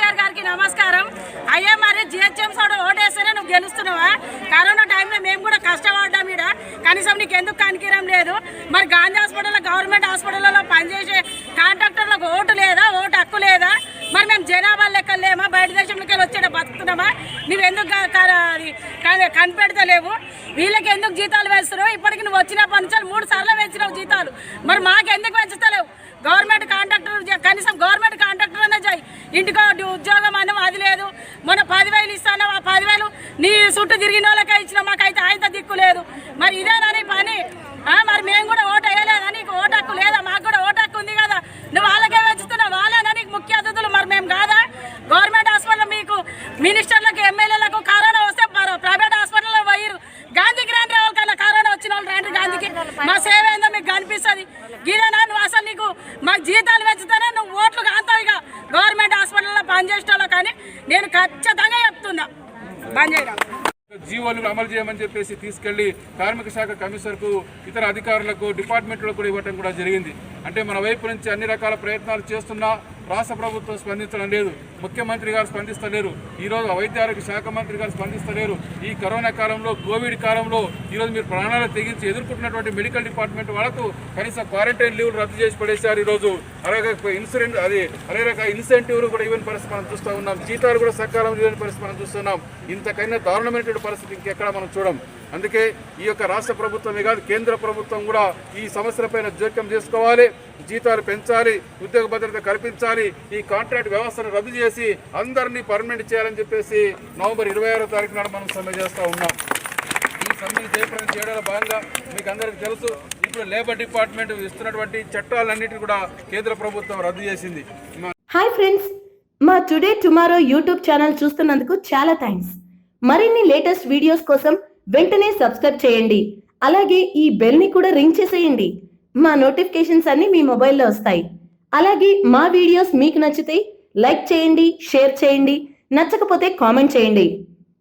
కేటీఆర్ గారికి నమస్కారం. అయ్యా మరి జిహెచ్ఎం సోడ ఓటేస్తేనే నువ్వు గెలుస్తున్నావా? కరోనా టైంలో మేము కూడా కష్టపడ్డాం. ఇక్కడ కనీసం నీకు ఎందుకు కనికిరం లేదు? మరి గాంధీ హాస్పిటల్లో గవర్నమెంట్ హాస్పిటల్లో పనిచేసే కాంట్రాక్టర్లకు ఓటు లేదా? ఓటు హక్కు లేదా? మరి మేము జనాభా లెక్కలేమా? బయట దేశంలోకి వెళ్ళి వచ్చేట బతుకుతున్నామా? నువ్వెందుకు కనిపెడతలేవు? వీళ్ళకి ఎందుకు జీతాలు వేస్తున్నావు? ఇప్పటికి నువ్వు వచ్చిన పంచాలు 3 సార్లు పెంచినావు జీతాలు. మరి మాకెందుకు పెంచుతలేవు? గవర్నమెంట్ కాంట్రాక్టర్ కనీసం గవర్నమెంట్ కాంట్రాక్టర్ అనే చేయి. ఇంటికో ఉద్యోగం అన్నం అది లేదు. మొన్న 10,000 ఇస్తాను. ఆ 10,000 నీ చుట్టూ తిరిగిన వాళ్ళకే ఇచ్చిన, మాకైతే ఆయన దిక్కు లేదు. మరి ఇదేనా పని? మరి మేము కూడా ఓటు వేయలేదా? నీకు ఓటు హక్కు లేదా? మాకు కూడా ఓటు హక్కు ఉంది కదా. నువ్వు వాళ్ళకే పెంచుతున్నావు. వాళ్ళేనా నీకు ముఖ్య అతిథులు? మరి మేము కాదా? గవర్నమెంట్ హాస్పిటల్ మీకు మినిస్టర్లకు ఎమ్మెల్యేలకు కరోనా వస్తే ప్రైవేట్ హాస్పిటల్లో పోయిరు. గాంధీకి రాని రావాలి కన్నా కరోనా వచ్చిన వాళ్ళు రండి గాంధీకి. మా సేవ ఏందో మీకు కనిపిస్తుంది. గిదేనా నువ్వు అసలు నీకు మాకు జీతాలు పెంచుతానే నువ్వు ఓట్లు కాంతావు. ఇక గవర్నమెంట్ హాస్పిటల్లో పనిచేసేటోళ్ళు కానీ నేను ఖచ్చితంగా చెప్తున్నా బంద్ చేయడం. జీవోలు అమలు చేయమని చెప్పేసి తీసుకెళ్లి కార్మిక శాఖ కమిషనర్కు ఇతర అధికారులకు డిపార్ట్మెంట్లకు కూడా ఇవ్వడం కూడా జరిగింది. అంటే మన వైపు నుంచి అన్ని రకాల ప్రయత్నాలు చేస్తున్నా రాష్ట్ర ప్రభుత్వం స్పందించడం లేదు. ముఖ్యమంత్రి గారు స్పందిస్తలేరు. ఈరోజు వైద్య ఆరోగ్య శాఖ మంత్రి గారు స్పందిస్తలేరు. ఈ కరోనా కాలంలో కోవిడ్ కాలంలో ఈరోజు మీరు ప్రాణాలు తెగించి ఎదుర్కొంటున్నటువంటి మెడికల్ డిపార్ట్మెంట్ వాళ్ళకు కనీసం క్వారంటైన్ లీవ్లు రద్దు చేసి పడేశారు. ఈరోజు అలాగే ఇన్సెంటివ్లు కూడా ఇవ్వని పరిస్థితి మనం చూస్తూ ఉన్నాం. జీతాలు కూడా సకాలంలో ఇవ్వని పరిస్థితి మనం చూస్తున్నాం. ఇంతకైనా దారుణమైనటువంటి పరిస్థితి ఇంకెక్కడ మనం చూడం. అందుకే ఈ యొక్క రాష్ట్ర ప్రభుత్వమే కాదు కేంద్ర ప్రభుత్వం కూడా ఈ సమస్యలపైన జోక్యం చేసుకోవాలి. జీతాలు పెంచాలి, ఉద్యోగ భద్రత కల్పించాలి, ఈ కాంట్రాక్ట్ వ్యవస్థను రద్దు చేసి అందరినీ పర్మనెంట్ చేయాలని చెప్పేసి నవంబర్ 26వ తారీఖు నాడు మనం సమ్మె చేస్తూ ఉన్నాం. ఈ సమ్మెను జయప్రదం చేయడంలో భాగంగా మీకు అందరికీ తెలుసు, ఇప్పుడు లేబర్ డిపార్ట్మెంట్ ఇస్తున్నటువంటి చట్టాలన్నిటిని కూడా కేంద్ర ప్రభుత్వం రద్దు చేసింది. హాయ్ ఫ్రెండ్స్, మా టుడే టుమారో యూట్యూబ్ ఛానల్ చూస్తున్నందుకు చాలా థ్యాంక్స్. మరిన్ని లేటెస్ట్ వీడియోస్ కోసం వెంటనే సబ్స్క్రైబ్ చేయండి. అలాగే ఈ బెల్ ని కూడా రింగ్ చేసేయండి. మా నోటిఫికేషన్స్ అన్ని మీ మొబైల్లో వస్తాయి. అలాగే మా వీడియోస్ మీకు నచ్చితే లైక్ చేయండి, షేర్ చేయండి, నచ్చకపోతే కామెంట్ చేయండి.